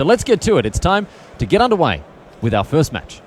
So let's get to it. It's time to get underway with our first match.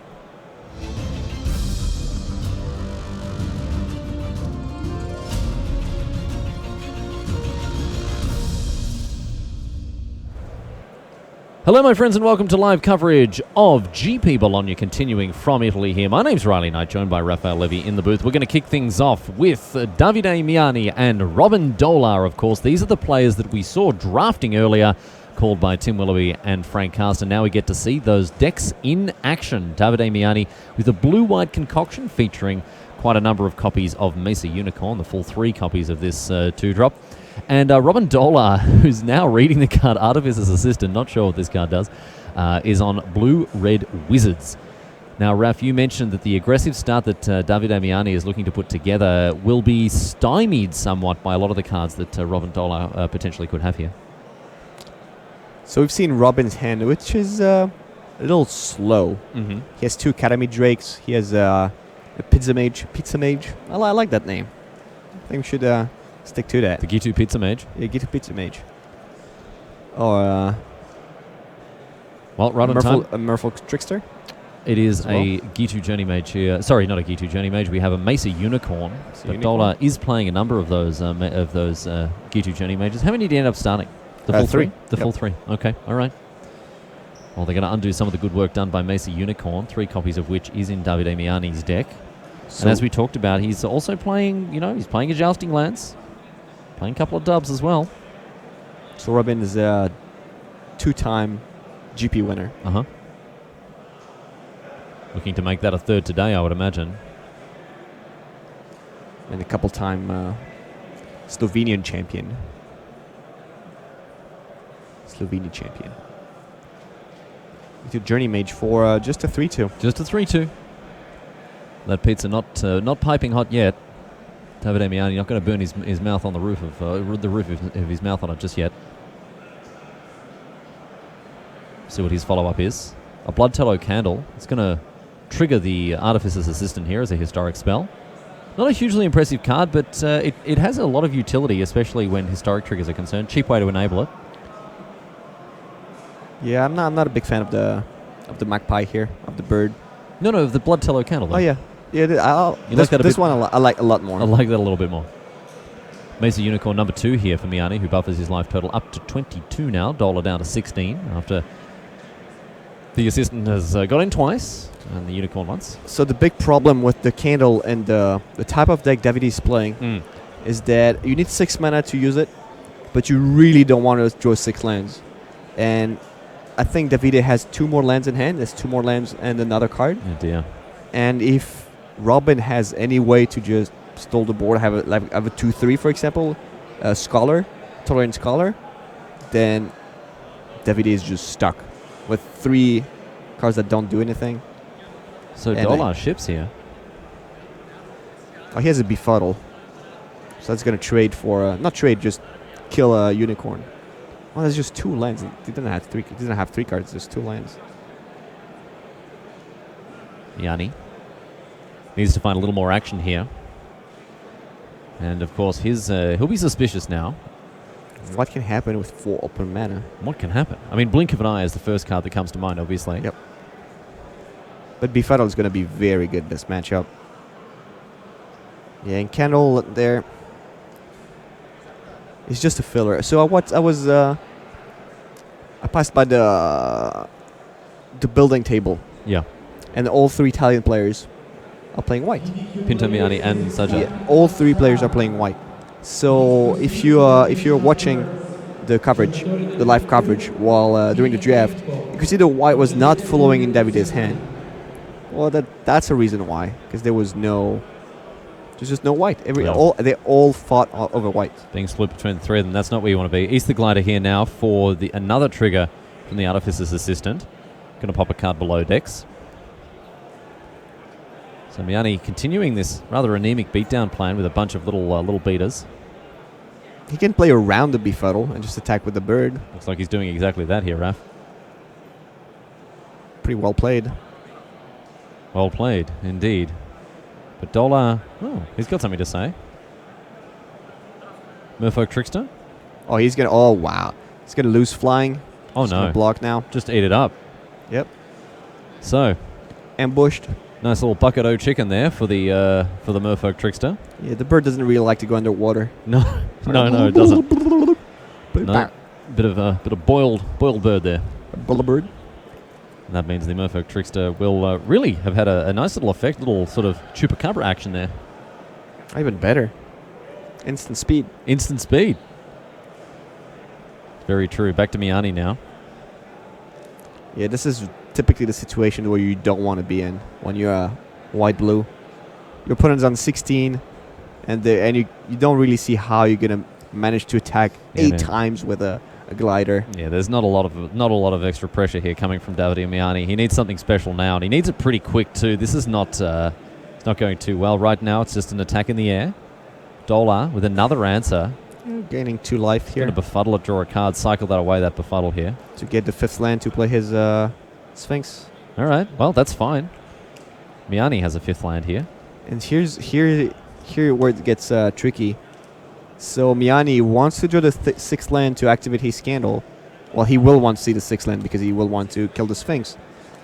Hello, my friends, and welcome to live coverage of GP Bologna, continuing from Italy here. My name's Riley Knight, joined by Raphael Levy in the booth. We're going to kick things off with Davide Miani and Robin Dolar, of course. These are the players that we saw drafting earlier, called by Tim Willoughby and Frank Carsten. Now we get to see those decks in action. Davide Miani with a blue-white concoction featuring quite a number of copies of Mesa Unicorn, the full 3 copies of this 2-drop. And Robin Dolar, who's now reading the card Artificer's Assistant, not sure what this card does, is on Blue-Red Wizards. Now, Raf, you mentioned that the aggressive start that Davide Miani is looking to put together will be stymied somewhat by a lot of the cards that Robin Dolar potentially could have here. So we've seen Robin's hand, which is a little slow. Mm-hmm. He has 2 Academy Drakes. He has a Pizza Mage. I like that name. I think we should stick to that. The Gitu Pizza Mage. Yeah, Gitu Pizza Mage. Or well, right on time. A Merfolk Trickster. It is a Gitu Journey Mage here. Sorry, not a Gitu Journey Mage. We have a Mesa Unicorn. But Dolar is playing a number of those Gitu Journey Mages. How many did he end up starting? The full 3? The full 3. Okay, all right. Well, they're going to undo some of the good work done by Mesa Unicorn, 3 copies of which is in Davide Miani's deck. So, and as we talked about, he's also playing, he's playing a Jousting Lance, playing a couple of dubs as well. So Robin is a 2-time GP winner. Uh-huh. Looking to make that a 3rd today, I would imagine. And a couple-time Slovenian champion. Slovenian champion. With your Journey Mage for just a 3-2. Just a 3-2. That pizza not piping hot yet. Davide Miani not going to burn his mouth on the roof of his mouth on it just yet. See what his follow-up is. A Blood Tallow Candle. It's going to trigger the Artificer's Assistant here as a historic spell. Not a hugely impressive card, but it has a lot of utility, especially when historic triggers are concerned. Cheap way to enable it. Yeah, I'm not a big fan of the magpie here, of the bird. No, the Blood Tallow Candle, though. Oh, yeah. Yeah, this one I like a lot more. I like that a little bit more. Mesa Unicorn number 2 here for Miani, who buffers his life total up to 22 now. Dolar down to 16 after the Assistant has got in twice and the Unicorn once. So the big problem with the candle and the type of deck Davide is playing is that you need 6 mana to use it, but you really don't want to draw 6 lands. And I think Davide has 2 more lands in hand. There's 2 more lands and another card. Oh dear. And if Robin has any way to just stall the board, have a 2/3, for example, Scholar, Tolerant Scholar, then Davide is just stuck with 3 cards that don't do anything. So Dolar ships here. Oh, he has a Befuddle. So that's going to trade for... not trade, just kill a Unicorn. Oh, there's just 2 lands. He doesn't have 3. He doesn't have 3 cards. There's 2 lands. Miani needs to find a little more action here. And of course, he'll be suspicious now. What can happen with 4 open mana? What can happen? I mean, Blink of an Eye is the first card that comes to mind, obviously. Yep. But Befuddle is going to be very good this matchup. Yeah, and Candle there. It's just a filler. So I passed by the building table. Yeah. And all 3 Italian players are playing white. Pinto, Miani, and Saja. Yeah, all 3 players are playing white. So if you're watching the coverage, the live coverage while during the draft, you can see the white was not following in Davide's hand. Well, that's a reason why, because there's just no white. They all fought over white. Being split between the 3 of them, that's not where you want to be. East the Glider here now for another trigger from the Artificer's Assistant. Going to pop a card below decks. So Miani continuing this rather anemic beatdown plan with a bunch of little beaters. He can play around the Befuddle and just attack with the bird. Looks like he's doing exactly that here, Raf. Pretty well played. Well played, indeed. But Dolar, he's got something to say. Merfolk Trickster? Oh, he's going to... Oh, wow. He's going to lose flying. Oh, Just gonna no. block now. Just eat it up. Yep. So, Ambushed. nice little bucket o' chicken there for the merfolk trickster. Yeah, the bird doesn't really like to go underwater. No, no, it doesn't. No, bit of boiled bird there. Bird. And that means the merfolk trickster will really have had a nice little effect, little sort of chupacabra action there. Even better. Instant speed. Instant speed. Very true. Back to Miani now. Yeah, this is typically the situation where you don't want to be in when you're white-blue. Your opponent's on 16, and you don't really see how you're gonna manage to attack 8 times with a glider. Yeah, there's not a lot of extra pressure here coming from Davide Miani. He needs something special now, and he needs it pretty quick too. This is not it's not going too well right now. It's just an attack in the air. Dolar with another answer. Gaining 2 life here. Going to befuddle it, draw a card, cycle that away, that befuddle here. To get the 5th land to play his Sphinx. All right, well, that's fine. Miani has a 5th land here. And here where it gets tricky. So Miani wants to draw the 6th land to activate his Scandal. Well, he will want to see the 6th land because he will want to kill the Sphinx.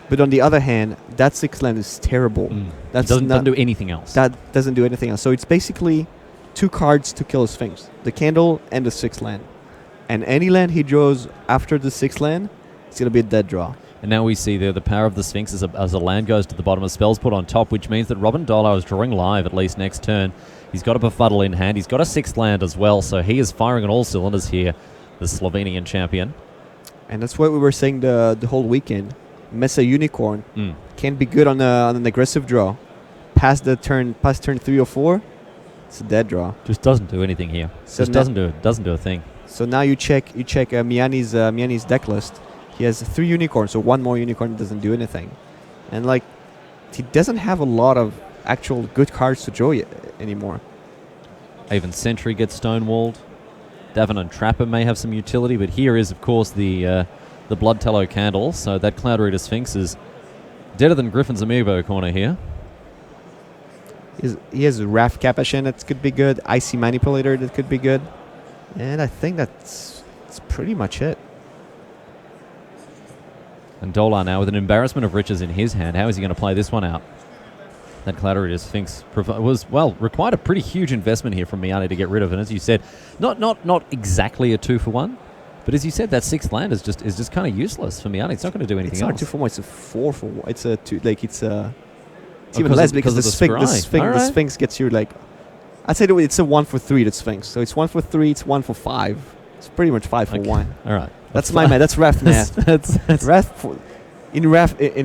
But on the other hand, that 6th land is terrible. That doesn't do anything else. That doesn't do anything else. So it's basically 2 cards to kill a Sphinx. The Candle and the 6th land. And any land he draws after the 6th land, it's going to be a dead draw. And now we see the power of the Sphinx as a land goes to the bottom, of spells put on top, which means that Robin Dolar is drawing live at least next turn. He's got a befuddle in hand. He's got a 6th land as well, so he is firing on all cylinders here, the Slovenian champion. And that's what we were saying the whole weekend. Mesa Unicorn can be good on an aggressive draw. Past turn 3 or 4, it's a dead draw. Just doesn't do anything here. So just doesn't do a thing. So now you check Miani's deck list. He has 3 unicorns, so 1 more unicorn doesn't do anything. And like, he doesn't have a lot of actual good cards to draw anymore. Even Sentry gets stonewalled. Davin and Trapper may have some utility, but here is, of course, the Blood Tallow Candle. So that Cloud Reader Sphinx is deader than Griffin's Amiibo corner here. He has Wrath Capuchin that could be good, Icy Manipulator that could be good. And I think that's pretty much it. And Dolar now with an Embarrassment of Riches in his hand. How is he going to play this one out? That Cloud Reader Sphinx required a pretty huge investment here from Miani to get rid of. And as you said, not exactly a 2-for-1, but as you said, that 6th land is just kind of useless for Miani. It's not going to do anything else. It's not 2-for-1. It's a 4-for-1. It's a 2. Like it's even less because the Sphinx gets you like. I'd say it's a 1-for-3. The Sphinx. So it's 1-for-3. It's 1-for-5. It's pretty much 5-for-1. All right. That's my math. That's Ref math. that's Ref. In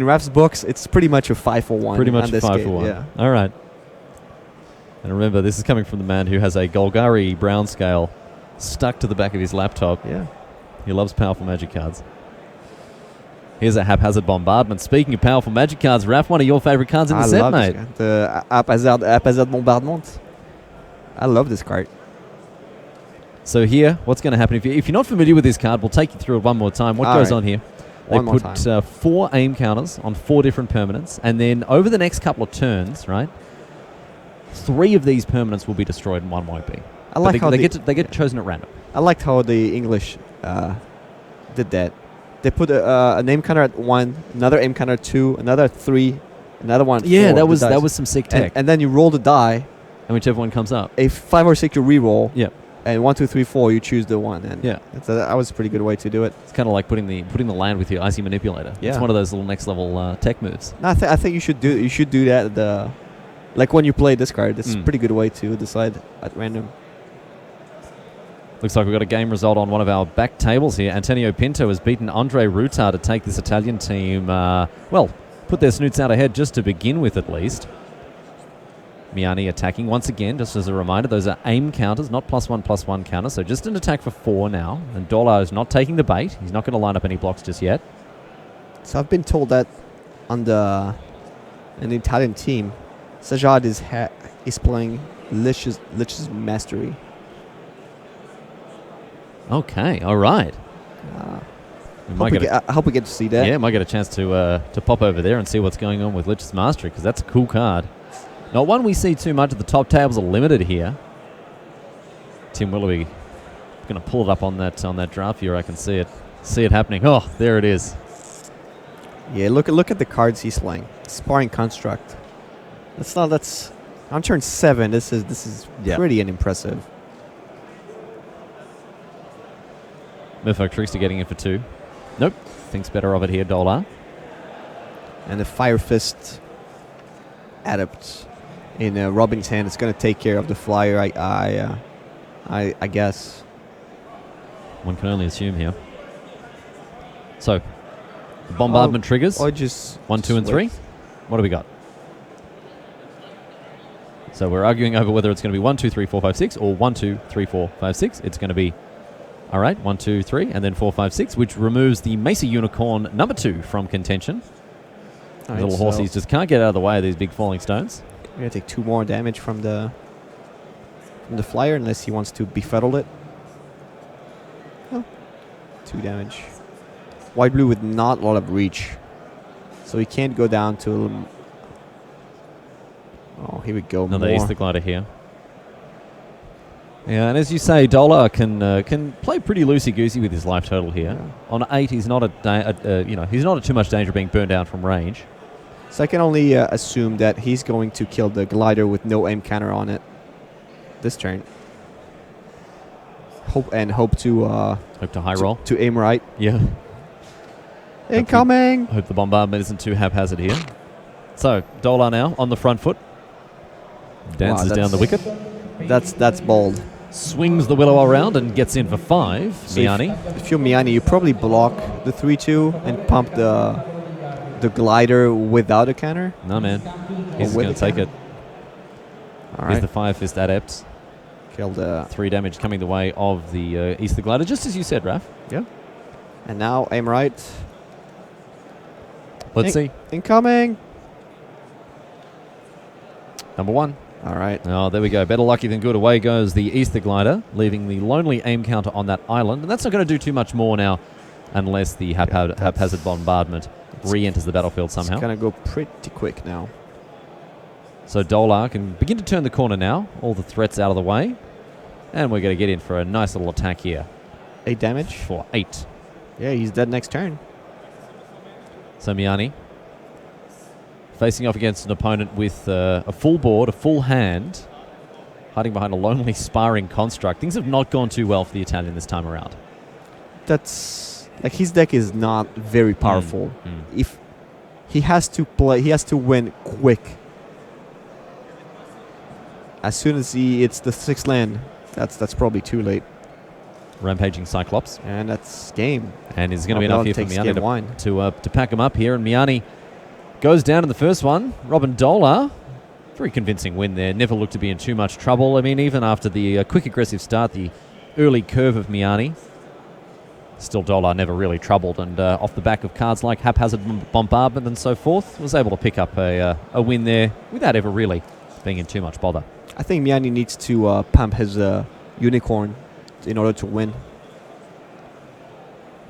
Ref's books, it's pretty much a 5-for-1. Pretty much a 5-for-1. Yeah. All right. And remember, this is coming from the man who has a Golgari Brown scale stuck to the back of his laptop. Yeah. He loves powerful magic cards. Here's a Haphazard Bombardment. Speaking of powerful magic cards, Raph, one of your favorite cards in the set, mate. The Haphazard Bombardment. I love this card. So here, what's going to happen? If you're not familiar with this card, we'll take you through it one more time. What goes on here? They put 4 aim counters on 4 different permanents, and then over the next couple of turns, right, 3 of these permanents will be destroyed and 1 won't be. I like how they get chosen at random. I liked how the English did that. They put an aim counter at 1, another aim counter at 2, another at 3, another one at 4. Yeah, that was some sick tech. And then you roll the die, and whichever one comes up. A 5 or 6 you re-roll. Yeah. And 1, 2, 3, 4 you choose the one. And yeah, that was a pretty good way to do it. It's kind of like putting the land with your Icy Manipulator. Yeah. It's one of those little next level tech moves. No, I think you should do that. Like when you play this card, it's a pretty good way to decide at random. Looks like we've got a game result on one of our back tables here. Antonio Pinto has beaten Andre Ruta to take this Italian team, put their snoots out ahead just to begin with at least. Miani attacking once again, just as a reminder, those are aim counters, not +1/+1 counters, so just an attack for 4 now. And Dolar is not taking the bait. He's not going to line up any blocks just yet. So I've been told that on an Italian team, Sajad is playing Lich's Mastery. Okay, all right. I hope we get to see that. Yeah, might get a chance to pop over there and see what's going on with Lich's Mastery, because that's a cool card. Not one we see too much. At the top tables are limited here. Tim Willoughby going to pull it up on that draft viewer. I can see it. See it happening. Oh, there it is. Yeah, look at the cards he's playing. Sparring construct. That's on turn 7. This is pretty unimpressive. Merfolk Trickster getting in for 2. Nope. Thinks better of it here, Dolar. And the Fire Fist Adept in Robin's hand is going to take care of the flyer, I guess. One can only assume here. So, the bombardment triggers. Or just 1, 2, and 3. What do we got? So we're arguing over whether it's going to be 1, 2, 3, 4, 5, 6 or 1, 2, 3, 4, 5, 6. It's going to be, all right, 1, 2, 3, and then 4, 5, 6, which removes the Mesa Unicorn number 2 from contention. Right, Little horsies just can't get out of the way of these big falling stones. We're going to take 2 more damage from the flyer unless he wants to befuddle it. Oh, 2 damage. White-blue with not a lot of reach. So he can't go down to... Oh, here we go. Another Easter Glider here. Yeah, and as you say, Dolar can play pretty loosey-goosey with his life total here. Yeah. On 8, he's not he's not at too much danger of being burned down from range. So I can only assume that he's going to kill the glider with no aim counter on it this turn. Hope to high roll. To aim right. Yeah. Incoming. Hope the bombardment isn't too haphazard here. So Dolar now on the front foot. Dances down the wicket. That's bold. Swings the willow around and gets in for 5. So Miani. If you're Miani, you probably block the 3-2 and pump the glider without a counter. No, man. He's going to take it. All Here's right. the Fire Fist Adept. Killed 3 damage coming the way of the Easter Glider, just as you said, Raph. Yeah. And now aim right. Let's see. Incoming. Number 1. All right. Oh, there we go. Better lucky than good. Away goes the Easter Glider, leaving the lonely aim counter on that island. And that's not going to do too much more now unless the haphazard bombardment re-enters the battlefield somehow. It's going to go pretty quick now. So Dolar can begin to turn the corner now. All the threats out of the way. And we're going to get in for a nice little attack here. 8 damage. For 8. Yeah, he's dead next turn. So Miani facing off against an opponent with a full board, a full hand, hiding behind a lonely sparring construct. Things have not gone too well for the Italian this time around. That's like his deck is not very powerful. If he has to win quick. As soon as it's the 6th land, that's probably too late. Rampaging Cyclops. And that's game. And it's going to be enough here for Miani to pack him up here. And Miani goes down in the first one. Robin Dolar, very convincing win there. Never looked to be in too much trouble. I mean, even after the quick aggressive start, the early curve of Miani, still Dolar never really troubled. And off the back of cards like Haphazard Bombardment and so forth, was able to pick up a win there without ever really being in too much bother. I think Miani needs to pump his unicorn in order to win.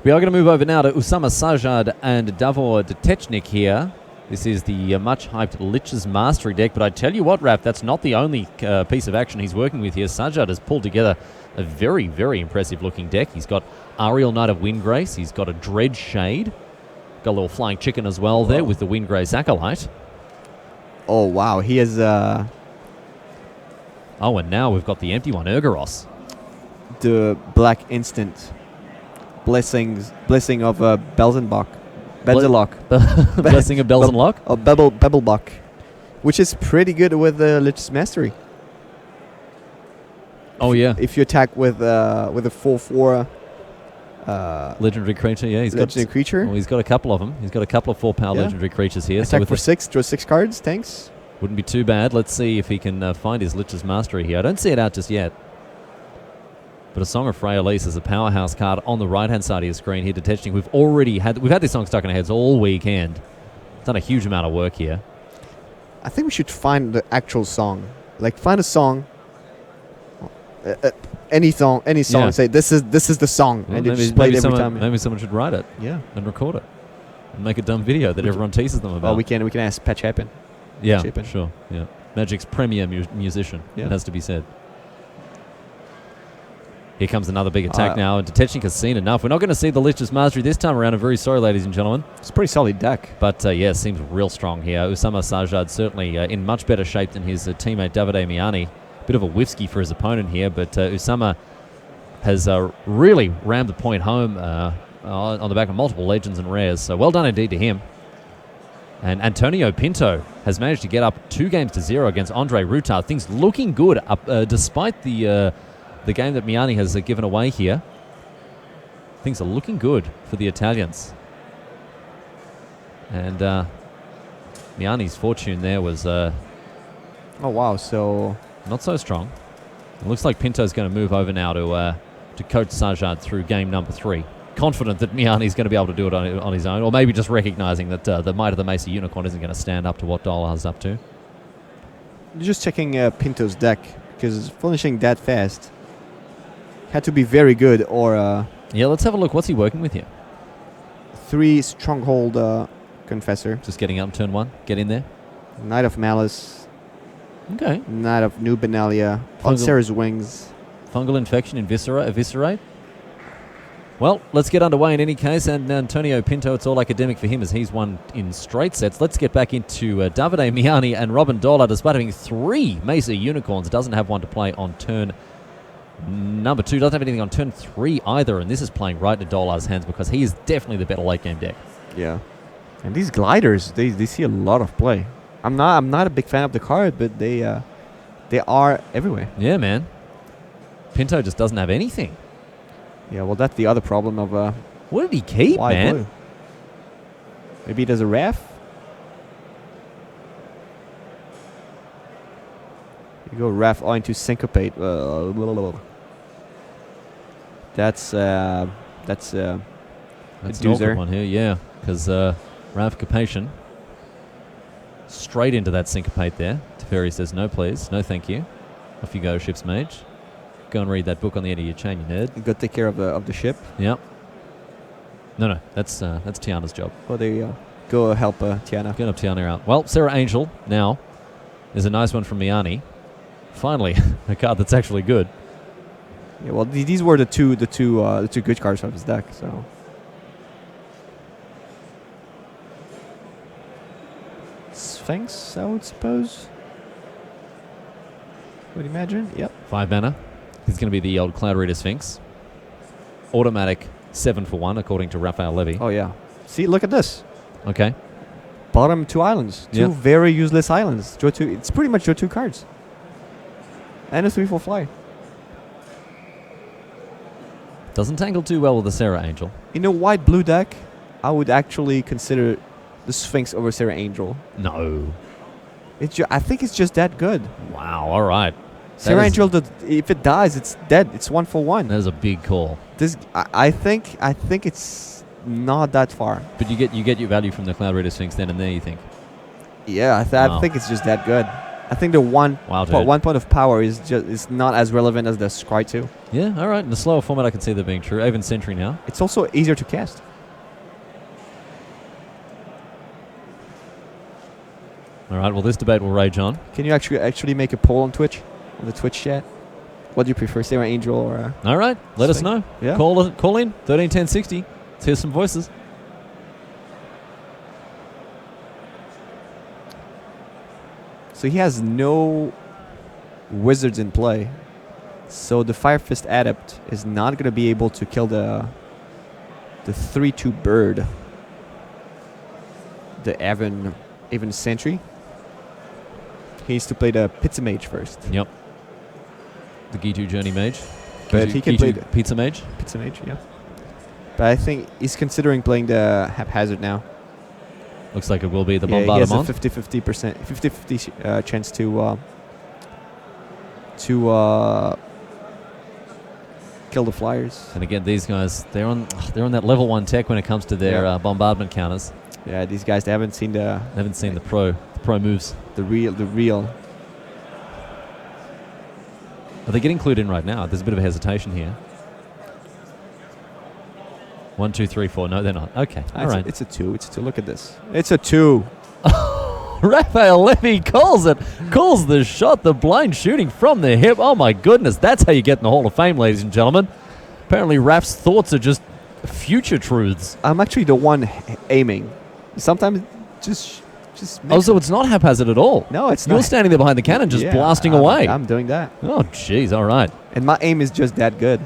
We are going to move over now to Usama Sajad and Davor Detechnik here. This is the much-hyped Lich's Mastery deck, but I tell you what, Raph, that's not the only piece of action he's working with here. Sajad has pulled together a very, very impressive-looking deck. He's got Ariel Knight of Windgrace. He's got a Dread Shade. Got a little Flying Chicken as well there with the Windgrace Acolyte. Oh, wow. He has... Oh, and now we've got the empty one, Urgaros. The Black Instant. Blessing of Belzenbach. Benzelock. Blessing of Belzenlock? Oh, Bebelbach. Which is pretty good with Lich's Mastery. Oh, yeah. If you attack with a 4/4... legendary creature, yeah. He's got a couple of them. He's got a couple of 4-power legendary creatures here. Attack for 6, draw 6 cards, thanks. Wouldn't be too bad. Let's see if he can find his Lich's Mastery here. I don't see it out just yet. But a Song of Freyalise is a powerhouse card on the right-hand side of your screen here, Detechnik. We've had this song stuck in our heads all weekend. Done a huge amount of work here. I think we should find the actual song. Like, find a song, any song, Yeah. and say this is the song, Well, and you just play it every time. Maybe someone should write it. Yeah. And record it. And make a dumb video that everyone teases them about. Well, we can ask Patch Happen. Yeah, Chapin. sure. Yeah, Magic's premier musician. Yeah. It has to be said. Here comes another big attack now, and Tetchenka's seen enough. We're not going to see the Lichter's Mastery this time around. I'm very sorry, ladies and gentlemen. It's a pretty solid deck. But, yeah, seems real strong here. Usama Sajad certainly in much better shape than his teammate Davide Miani. Bit of a whiskey for his opponent here, but Usama has really rammed the point home on the back of multiple legends and rares. So well done indeed to him. And Antonio Pinto has managed to get up 2-0 against Andre Rutard. Things looking good despite the game that Miani has given away here. Things are looking good for the Italians. And Miani's fortune there was oh, wow. So not so strong. It looks like Pinto's going to move over now to coach Sajad through game number 3. Confident that Miani's going to be able to do it on his own, or maybe just recognizing that the Might of the Mesa Unicorn isn't going to stand up to what Dolar's up to. Just checking Pinto's deck, because finishing that fast had to be very good, or... yeah, let's have a look. What's he working with here? 3 Stronghold Confessor. Just getting up turn 1. Get in there. Knight of Malice. Okay. Knight of New Benalia. On Sarah's Wings. Fungal Infection, Eviscerate. Well, let's get underway in any case, and Antonio Pinto, it's all academic for him as he's won in straight sets. Let's get back into Davide Miani and Robin Dolar. Despite having 3 Mesa Unicorns, doesn't have one to play on turn number 2, doesn't have anything on turn 3 either, and this is playing right into Dolar's hands because he is definitely the better late game deck. Yeah. And these gliders, they see a lot of play. I'm not a big fan of the card, but they are everywhere. Yeah, man. Pinto just doesn't have anything. Yeah, well, that's the other problem of what did he keep, man? Blue. Maybe there's a ref. You go ref into syncopate. That's a an doozer. awkward one here, yeah, because ramification straight into that syncopate there. Teferi says no, please, no, thank you. Off you go, ship's mage. Go and read that book on the end of your chain, you nerd. You got to take care of the ship. Yep. No, that's Tiana's job. Oh, there you go. Go help Tiana. Get up Tiana out. Well, Sarah Angel now is a nice one from Miani. Finally, a card that's actually good. Yeah, well, these were the two good cards from his deck. So Sphinx, I would suppose. Would imagine. Yep. 5 mana. He's going to be the old Cloud Reader Sphinx. Automatic 7 for 1, according to Raphael Levy. Oh, yeah. See, look at this. Okay. Bottom 2 islands. 2 very useless islands. Draw 2. It's pretty much draw 2 cards. And a 3/4 fly. Doesn't tangle too well with the Sarah Angel. In a white-blue deck, I would actually consider the Sphinx over Sarah Angel. No. I think it's just that good. Wow, all right. Sarah Angel, if it dies, it's dead. It's 1 for 1. That is a big call. I think it's not that far. But you get your value from the Cloud Reader Sphinx then and there, you think? Yeah, I think it's just that good. I think the one point of power is not as relevant as the Scry 2. Yeah, all right. In the slower format, I can see that being true. Avon Sentry now. It's also easier to cast. All right. Well, this debate will rage on. Can you actually make a poll on Twitch, on the Twitch chat? What do you prefer, Sarah Angel or? All right. Let us know. Yeah. Call in 131060. Let's hear some voices. So he has no wizards in play. So the Fire Fist Adept is not going to be able to kill the 3/2 bird. The Avon Sentry. He needs to play the Pizza Mage first. Yep. The Gitu Journey Mage. But he can play the Pizza Mage. Pizza Mage, yeah. But I think he's considering playing the Haphazard now. Looks like it will be the Bombardment. He has Bombardment. a 50-50 chance to kill the flyers. And again, these guys, they're on that level 1 tech when it comes to their bombardment counters. Yeah, these guys, they haven't seen the pro moves. The real. Are they getting clued in right now? There's a bit of a hesitation here. 1, 2, 3, 4. No, they're not. Okay. All right. It's a 2. It's a 2. Look at this. It's a 2. Raphael Levy calls the shot, the blind shooting from the hip. Oh my goodness, that's how you get in the Hall of Fame, ladies and gentlemen. Apparently Raf's thoughts are just future truths. I'm actually the one aiming. Sometimes just Oh, so it's not haphazard at all? No, it's You're not. standing there behind the cannon just blasting away. I'm doing that. Oh, jeez, all right. And my aim is just that good.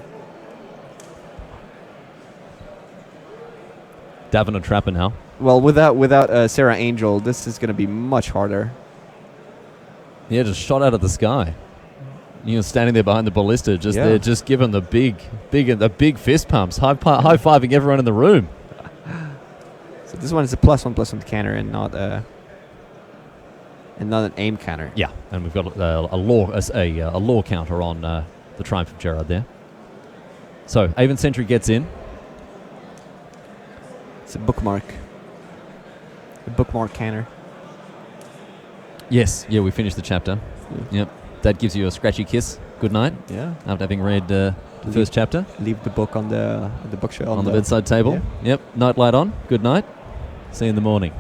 Davenant Trapper now. Well, without Sarah Angel, this is going to be much harder. Yeah, just shot out of the sky. You're standing there behind the ballista, just giving the big fist pumps, high-fiving everyone in the room. So this one is a +1/+1 canter and not an aim canter. Yeah, and we've got a law counter on the Triumph of Gerard there. So Avon Sentry gets in. It's a bookmark. A bookmark canter. Yes, yeah, we finished the chapter. Yeah. Yep, that gives you a scratchy kiss. Good night. Yeah. After having read the first chapter. Leave the book on the bookshelf. On the bedside table. Yeah. Yep, night light on. Good night. See you in the morning.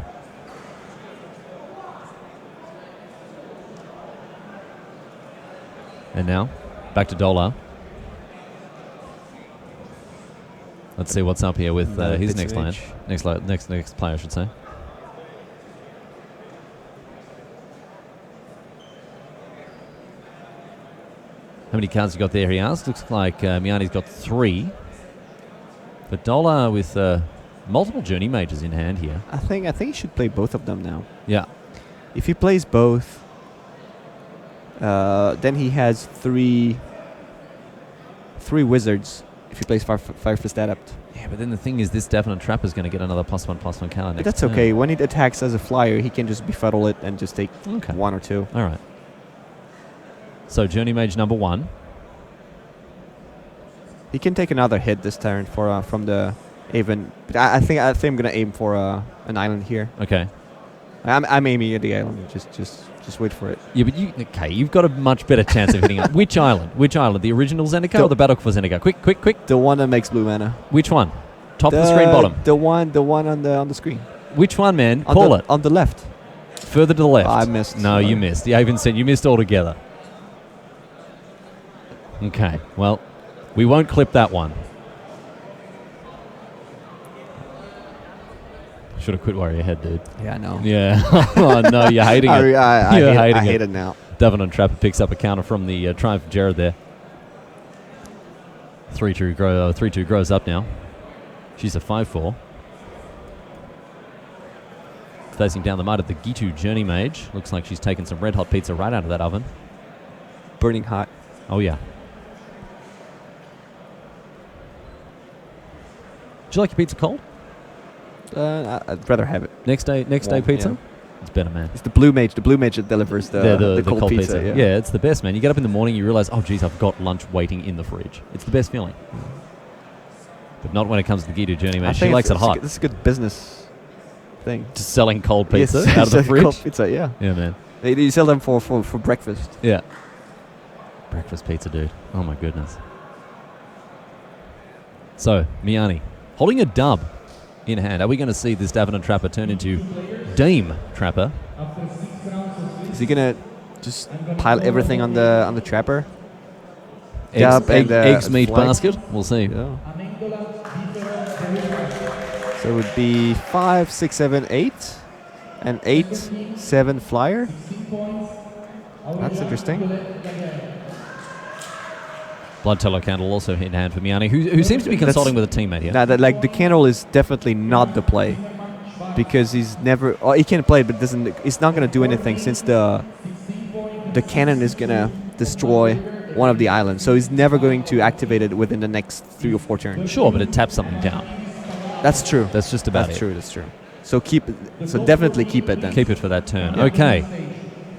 And now, back to Dola. Let's see what's up here with his next land. Next player, I should say. How many cards you got there, he asked. Looks like Miani's got 3. But Dola with multiple Journey Mages in hand here. I think he should play both of them now. Yeah. If he plays both, then he has three wizards. If he plays Firefist Adept. Yeah, but then the thing is, this Davenant Trapper is going to get another +1/+1 card next That's turn. okay. When it attacks as a flyer, he can just befuddle it and just take 1 or 2. All right. So Journey Mage number 1. He can take another hit this turn for from the Avon. But I think I'm gonna aim for an island here. Okay. I'm aiming at the island. Just wait for it. Yeah, but you've got a much better chance of hitting it. Which island? The original Zendikar or the Battle for Zendikar? Quick. The one that makes blue mana. Which one? Top of the screen, bottom. The one on the screen. Which one, man? Call it. On the left. Further to the left. I missed. No, you missed. The Avon said you missed altogether. Okay, well, we won't clip that one. Should have quit while you're ahead, dude. Yeah, I know. Yeah. Oh, no, you're hating it. I hate it now. Davenant Trapper picks up a counter from the Triumph of Gerard there. 3-2 grows up now. She's a 5-4. Facing down the mud at the Gitu Journey Mage. Looks like she's taken some red hot pizza right out of that oven. Burning hot. Oh, yeah. Do you like your pizza cold? I'd rather have it. Next day pizza? Yeah. It's better, man. It's the blue mage that delivers the cold pizza. Yeah, it's the best, man. You get up in the morning, you realize, oh, geez, I've got lunch waiting in the fridge. It's the best feeling. But not when it comes to the Gitu Journey Mage. She likes it hot. This is a good business thing. Just selling cold pizza Yes, out of the fridge? Cold pizza, yeah. Yeah, man. They sell them for breakfast. Yeah. Breakfast pizza, dude. Oh, my goodness. So, Miani, holding a dub in hand. Are we going to see this Davenant Trapper turn into Dame Trapper? Is he going to just pile everything on the Trapper? Eggs meat basket? We'll see. Yeah. So it would be 5, 6, 7, 8. An 8, 7 flyer. That's interesting. Blood Teller Candle also in hand for Miani, who seems to be consulting with a teammate here. Now, the candle is definitely not the play, because he's never. Oh, he can play it, but it's not going to do anything since the cannon is going to destroy one of the islands. So he's never going to activate it within the next 3 or 4 turns. Sure, but it taps something down. That's true. That's just about it. That's true. So definitely keep it then. Keep it for that turn. Yeah. Okay.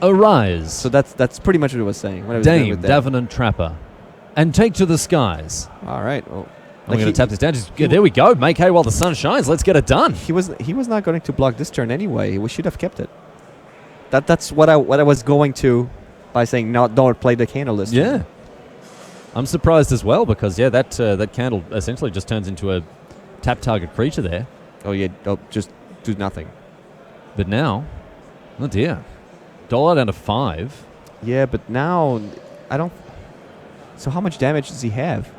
Arise. So that's pretty much what I was saying. Dame Davenant Trapper. And take to the skies. All right. Well, I'm going to tap this down. There we go. Make hay while the sun shines. Let's get it done. He was not going to block this turn anyway. We should have kept it. That's what I was going to by saying don't play the candle this turn. Yeah. I'm surprised as well because that candle essentially just turns into a tap target creature there. Oh yeah. Just do nothing. But now Oh dear. Dollar down to 5. Yeah, but now I don't. So how much damage does he have?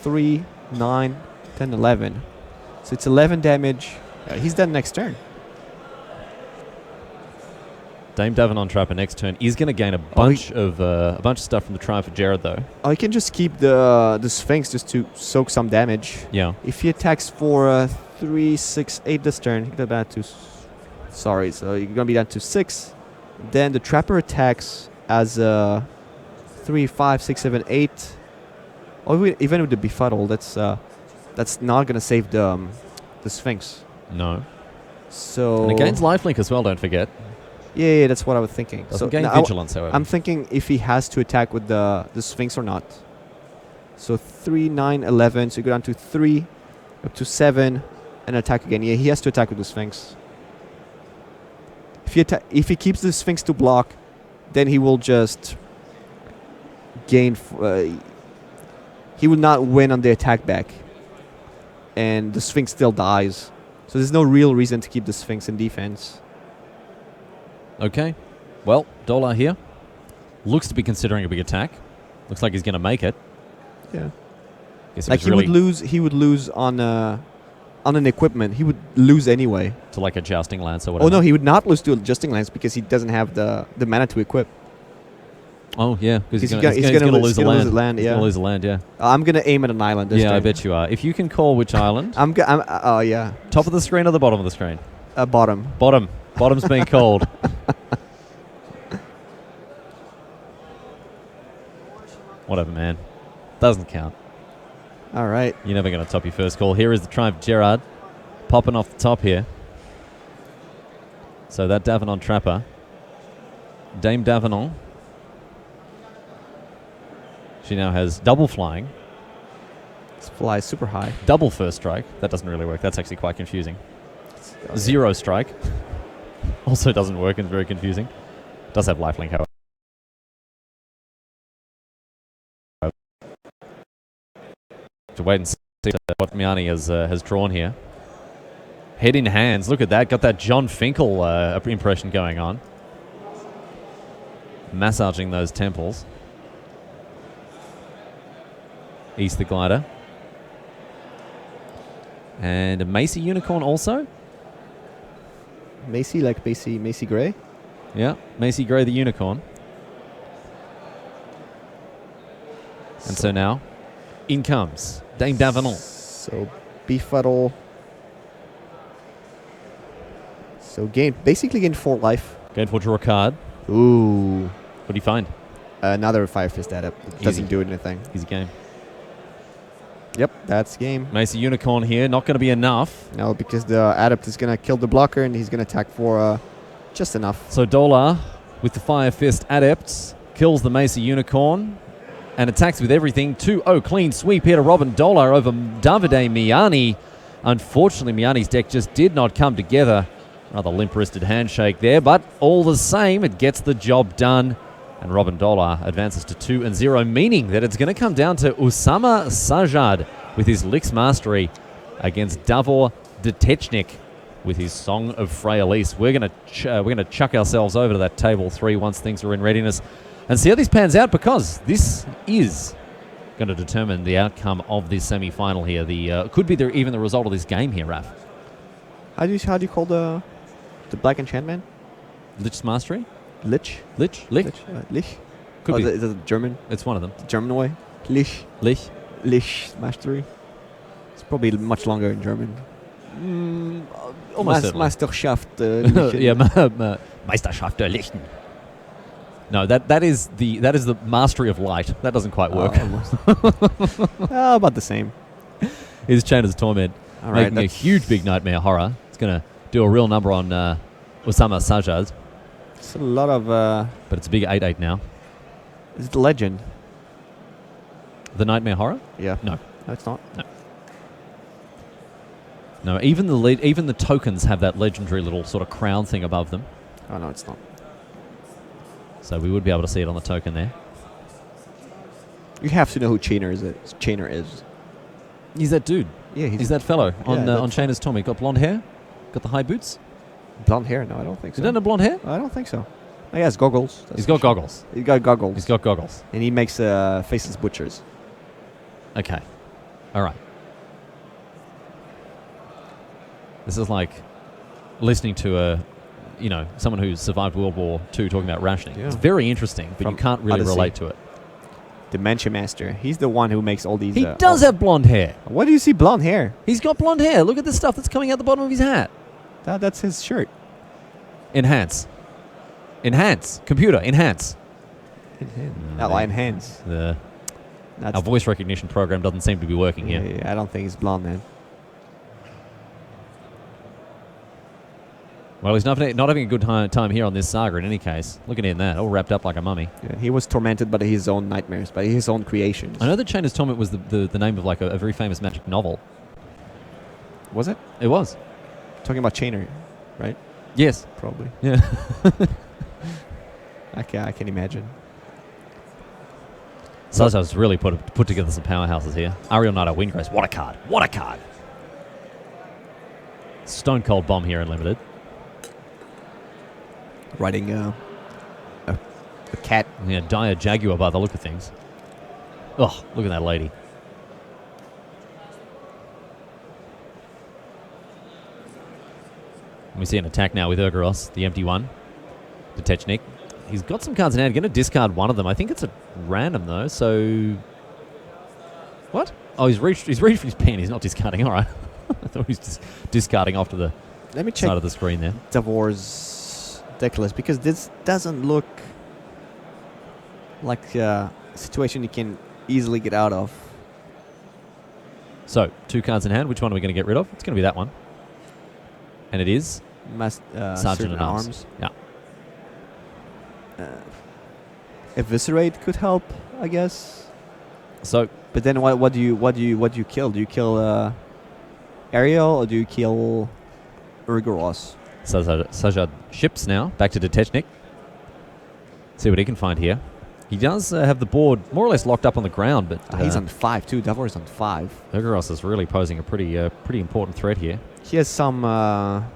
3, 9, 10, 11. So it's 11 damage. He's done next turn. Dame Davin on Trapper next turn is going to gain a bunch of stuff from the Triumph of Jared, though. Oh, he can just keep the Sphinx just to soak some damage. Yeah. If he attacks for 3, 6, 8 this turn, he can go down to. Sorry, so you're gonna be down to 6. Then the Trapper attacks as 3, 5, 6, 7, 8. Or even with the Befuddle, that's not gonna save the Sphinx. No. So. And it gains lifelink as well, don't forget. Yeah, that's what I was thinking. Doesn't gain vigilance, however. I'm thinking if he has to attack with the Sphinx or not. So 3, 9, 11. So you go down to 3, up to 7, and attack again. Yeah, he has to attack with the Sphinx. If he keeps the Sphinx to block, then he will just gain. He will not win on the attack back, and the Sphinx still dies. So there's no real reason to keep the Sphinx in defense. Okay. Well, Dollar here looks to be considering a big attack. Looks like he's going to make it. Yeah. Like he would lose on an equipment. He would lose anyway. To like a jousting lance or whatever. Oh no, he would not lose to a jousting lance because he doesn't have the mana to equip. Oh yeah, because he's going to lose the land. He's going to lose the land. Yeah. I'm going to aim at an island. This yeah, turn. I bet you are. If you can call which island. Oh yeah. Top of the screen or the bottom of the screen? Bottom. Bottom. Bottom's being called. Whatever, man. Doesn't count. All right. You're never going to top your first call. Here is the Triumph Gerard popping off the top here. So that Davenon Trapper. Dame Davenon. She now has double flying. This flies super high. Double first strike. That doesn't really work. That's actually quite confusing. Zero strike. Also doesn't work and is very confusing. Does have lifelink, however. To wait and see what Miani has drawn here. Head in hands. Look at that. Got that John Finkel impression going on. Massaging those temples. East the glider. And a Macy Unicorn also. Macy, like Macy Gray? Yeah, Macy Gray the Unicorn. And so now, in comes Dame Davenon. So, Befuddle. So, basically gain 4 life. Gain 4, draw a card. Ooh. What do you find? Another Fire Fist Adept. It doesn't do anything. Easy game. Yep, that's game. Macy Unicorn here, not going to be enough. No, because the Adept is going to kill the blocker and he's going to attack for just enough. So Dola, with the Fire Fist Adepts, kills the Macy Unicorn and attacks with everything. 2-0 clean sweep here to Robin Dola over Davide Miani. Unfortunately, Miani's deck just did not come together. Rather limp-wristed handshake there, but all the same, it gets the job done. And Robin Dola advances to 2-0, meaning that it's going to come down to Usama Sajad with his Licks Mastery against Davor Detechnik with his Song of Freyalise. We're going to chuck ourselves over to that table 3 once things are in readiness and see how this pans out, because this is going to determine the outcome of this semi-final here. Could be even the result of this game here, Raf. How do you call the Black Enchantment? Lich's Mastery? Lich? Lich? Lich? Could be. Is it German? It's one of them. The German way? Lich? Lich Mastery? It's probably much longer in German. Almost Meisterschaft. Yeah, Meisterschaft der Lichten. No, that is the mastery of light. That doesn't quite work. About the same. Here's Chainer's Torment, All right, making a huge big Nightmare Horror. It's going to do a real number on Osama Sajad. It's a lot of... But it's a big 8-8 now. Is it the Legend? The Nightmare Horror? Yeah. No, it's not. No, even the tokens have that legendary little sort of crown thing above them. Oh, no, it's not. So we would be able to see it on the token there. You have to know who Chainer is. He's that dude. Yeah, he's that fellow on Chainer's Tommy. Got blonde hair, got the high boots. Blonde hair? No, I don't think so. He doesn't have blonde hair? I don't think so. Oh, he has goggles. He's got goggles. He's got goggles. He's got goggles. And he makes faceless butchers. Okay. All right. This is like listening to someone who survived World War II talking about rationing. Yeah. It's very interesting, but From you can't really Odyssey. relate to it. Dementia Master. He's the one who makes all these. He does have blonde hair. What do you see? Blonde hair. He's got blonde hair. Look at the stuff that's coming out the bottom of his hat. That's his shirt. Enhance. Enhance. Computer. Enhance. Enhance. Our voice recognition program doesn't seem to be working here. Yeah, I don't think he's blonde, man. Well, he's not having a good time here on this saga in any case. Look at him that, all wrapped up like a mummy. Yeah, he was tormented by his own nightmares, by his own creations. I know that Chainer's Torment was the name of like a very famous magic novel. Was it? It was. Talking about Chainer, right? Yes. Probably. Yeah. I can imagine. Saja's really put together some powerhouses here. Ariel Knight, Windgrace. What a card. What a card. Stone Cold Bomb here in Limited. Riding a cat. Yeah, Dire Jaguar by the look of things. Oh, look at that lady. We see an attack now with Urgaros, the empty one. Detechnik. He's got some cards in hand. Going to discard one of them. I think it's a random, though, so... What? Oh, he's reached for his pen. He's not discarding. All right. I thought he was just discarding off to the side of the screen there. Davor's deck list, because this doesn't look like a situation you can easily get out of. So, 2 cards in hand. Which one are we going to get rid of? It's going to be that one. And it is... Sergeant at Arms. Yeah. Eviscerate could help, I guess. So, but then what do you kill? Do you kill Ariel or do you kill Urgaros? Sajad ships now back to Detechnik. See what he can find here. He does have the board more or less locked up on the ground, but he's on 5 too. Davor is on 5. Urgaros is really posing a pretty important threat here. He has some.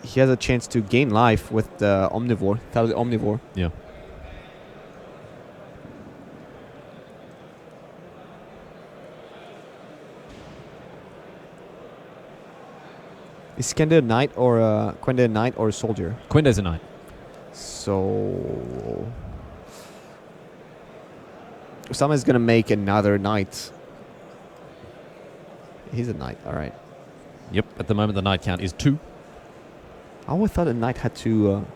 He has a chance to gain life with the Omnivore, Thaliid Omnivore. Yeah. Is Kende a knight or Quende a knight or a soldier? Quende's a knight. So Osama is gonna make another knight. He's a knight, all right. Yep. At the moment, the knight count is 2. I always thought a knight had to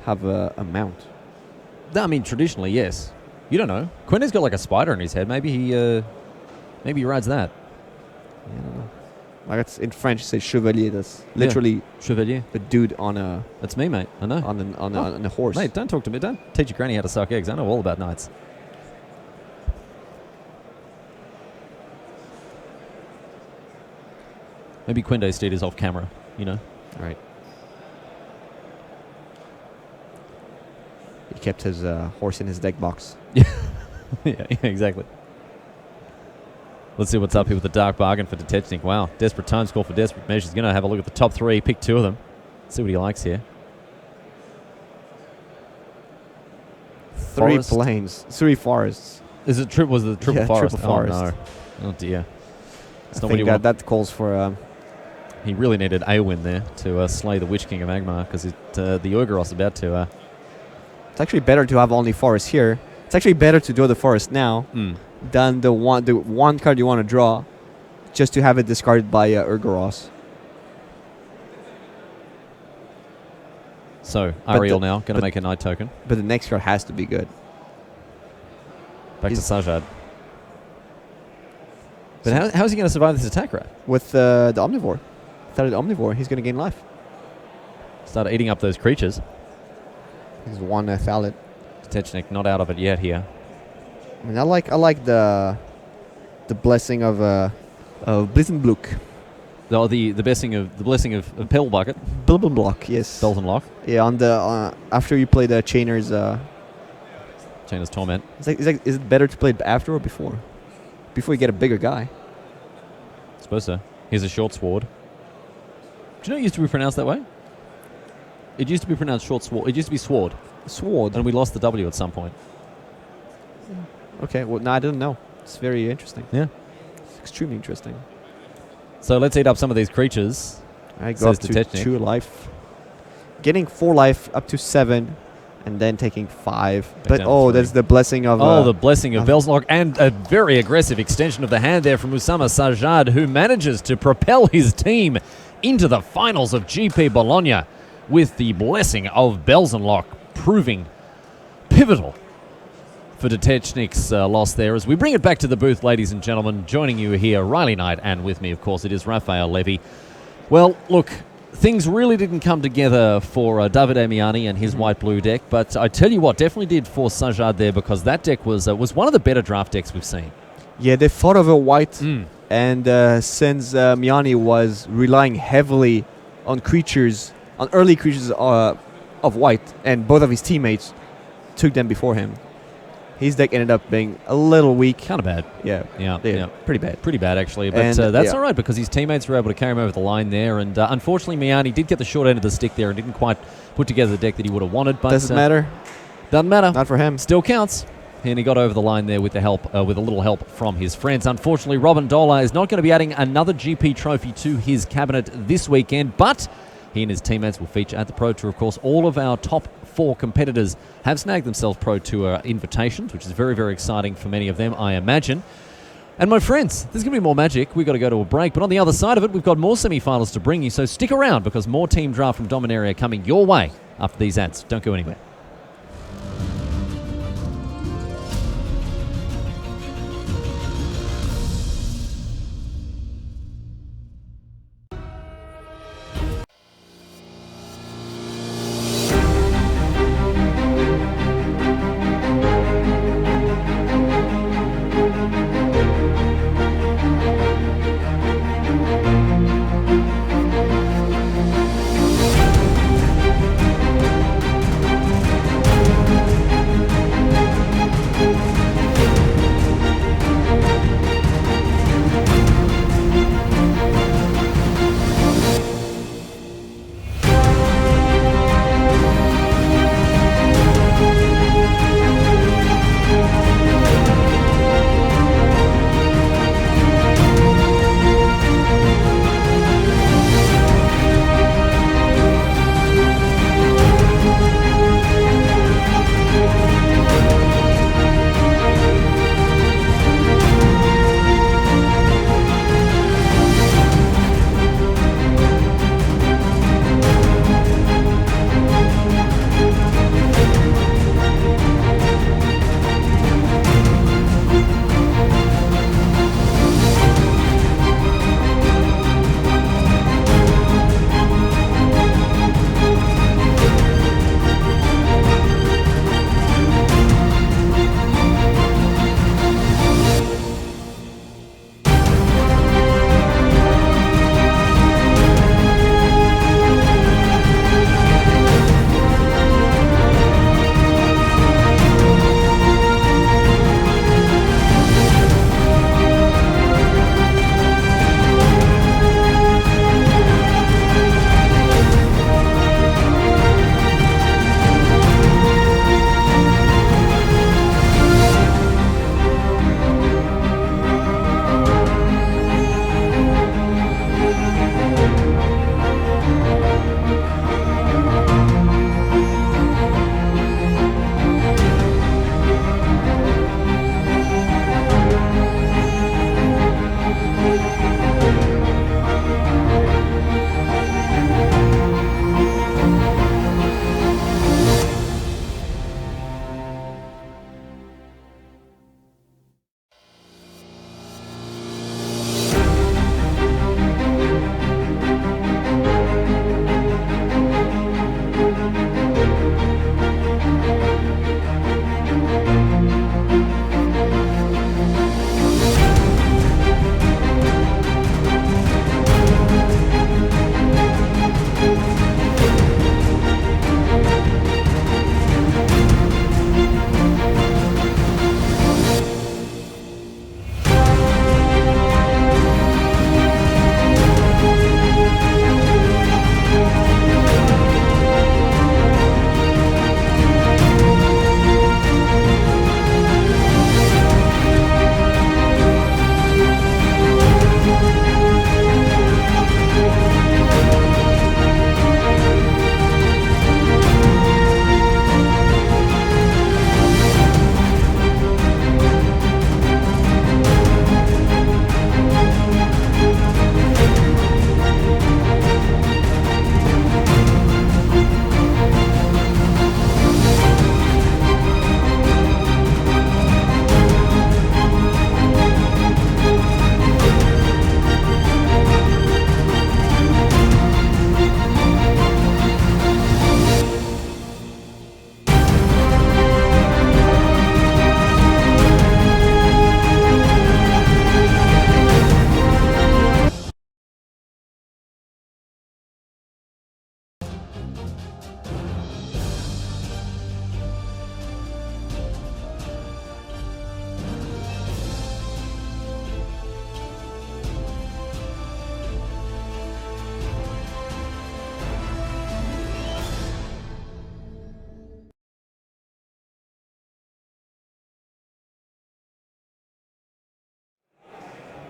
have a mount. I mean, traditionally, yes. You don't know. Quende's got like a spider in his head. Maybe he rides that. Yeah, I don't know. Like it's in French, it says chevalier. That's literally Chevalier. a dude on a That's me, mate. I know. on a horse. Mate, don't talk to me. Don't teach your granny how to suck eggs. I know all about knights. Maybe Quende's steed is off camera, you know. All right. He kept his horse in his deck box. yeah, exactly. Let's see what's up here with the Dark Bargain for Detechnik. Wow, desperate times call for desperate measures. Going to have a look at the top 3, pick 2 of them. See what he likes here. 3 plains, 3 forests. Was it triple forest? Triple forest. Oh, no. Oh, dear. I think that calls for... he really needed Aowen there to slay the Witch King of Magmar, because the Urgaros about to... It's actually better to have only forest here. It's actually better to draw the forest now than the one card you want to draw, just to have it discarded by Urgaros. So, Ariel now, going to make a knight token. But the next card has to be good. Back to Sajad. But how is he going to survive this attack, right? With the Omnivore. Thaliid Omnivore, he's going to gain life. Start eating up those creatures. He's 1 Thaliid. Detechnik not out of it yet here. I mean, I like the blessing of Blizenbluk. Oh, the blessing of Pebble Bucket. Blizenblock, yes. Belzenlock. Yeah, on the after you play the Chainer's Torment. Is it better to play it after or before? Before you get a bigger guy. I suppose so. Here's a short sword. Do you know it used to be pronounced that way? It used to be pronounced short sword. It used to be sword. Sword. And we lost the W at some point. Okay, well, no, I didn't know. It's very interesting. Yeah. It's extremely interesting. So let's eat up some of these creatures. I go up Says to Detechnik. 2 life. Getting 4 life up to 7, and then taking 5. But down oh, 3. there's the blessing of... the blessing of Belzenlock, and a very aggressive extension of the hand there from Usama Sajjad, who manages to propel his team into the finals of GP Bologna with the blessing of Belzenlock proving pivotal for Detechnik's loss there. As we bring it back to the booth, ladies and gentlemen, joining you here, Riley Knight, and with me, of course, it is Raphael Levy. Well, look, things really didn't come together for Davide Miani and his white-blue deck, but I tell you what, definitely did for Sajjad there, because that deck was one of the better draft decks we've seen. Yeah, they fought over white, and since Miani was relying heavily on creatures, on early creatures of white, and both of his teammates took them before him, his deck ended up being a little weak. Kind of bad. Yeah. Pretty bad. Pretty bad, actually. But And, that's yeah. all right, because his teammates were able to carry him over the line there. And unfortunately, Miani did get the short end of the stick there and didn't quite put together the deck that he would have wanted. But Doesn't matter. Doesn't matter. Not for him. Still counts. And he got over the line there with the help, with a little help from his friends. Unfortunately, Robin Dola is not going to be adding another GP trophy to his cabinet this weekend, but he and his teammates will feature at the Pro Tour. Of course, all of our top 4 competitors have snagged themselves Pro Tour invitations, which is very, very exciting for many of them, I imagine. And my friends, there's going to be more magic. We've got to go to a break. But on the other side of it, we've got more semi-finals to bring you. So stick around, because more team draft from Dominaria are coming your way after these ads. Don't go anywhere.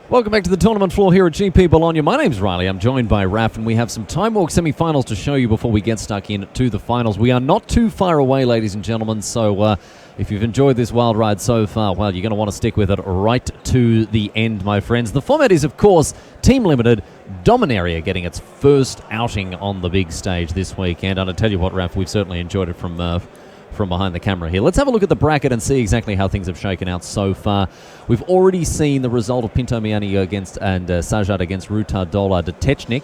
Welcome back to the tournament floor here at GP Bologna. My name's Riley. I'm joined by Raf, and we have some Time Walk semi-finals to show you before we get stuck in to the finals. We are not too far away, ladies and gentlemen, so if you've enjoyed this wild ride so far, well, you're going to want to stick with it right to the end, my friends. The format is, of course, team limited. Dominaria getting its first outing on the big stage this weekend, and I tell you what, Raf, we've certainly enjoyed it from behind the camera here. Let's have a look at the bracket and see exactly how things have shaken out so far. We've already seen the result of Pinto Miani against and Sajad against Rutardola Detechnik.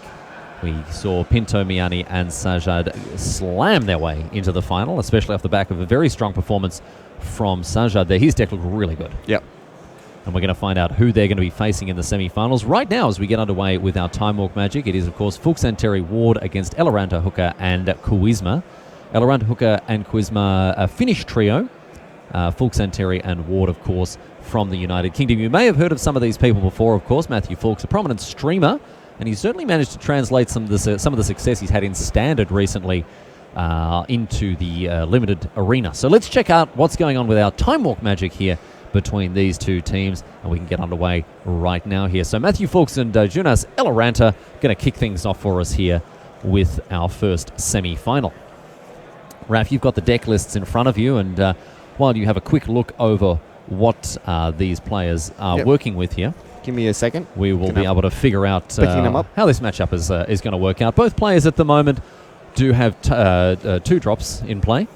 We saw Pinto Miani and Sajad slam their way into the final, especially off the back of a very strong performance from Sajad there. His deck looked really good. Yep. And we're going to find out who they're going to be facing in the semi-finals right now as we get underway with our Time Walk Magic. It is, of course, Fuchs and Terry Ward against Eloranta Hooker and Kuizma. Eloranta Hooker and Kuizma, a Finnish trio. Fuchs and Terry and Ward, of course, from the United Kingdom. You may have heard of some of these people before, of course. Matthew Fuchs, a prominent streamer, and he's certainly managed to translate some of the success he's had in Standard recently into the limited arena. So let's check out what's going on with our Time Walk Magic here between these two teams, and we can get underway right now here. So Matthew Fuchs and Jonas Eloranta going to kick things off for us here with our first semi-final. Raf, you've got the deck lists in front of you, and while you have a quick look over what these players are working with here, give me a second. We will be able to figure out how this matchup is going to work out. Both players at the moment do have two drops in play.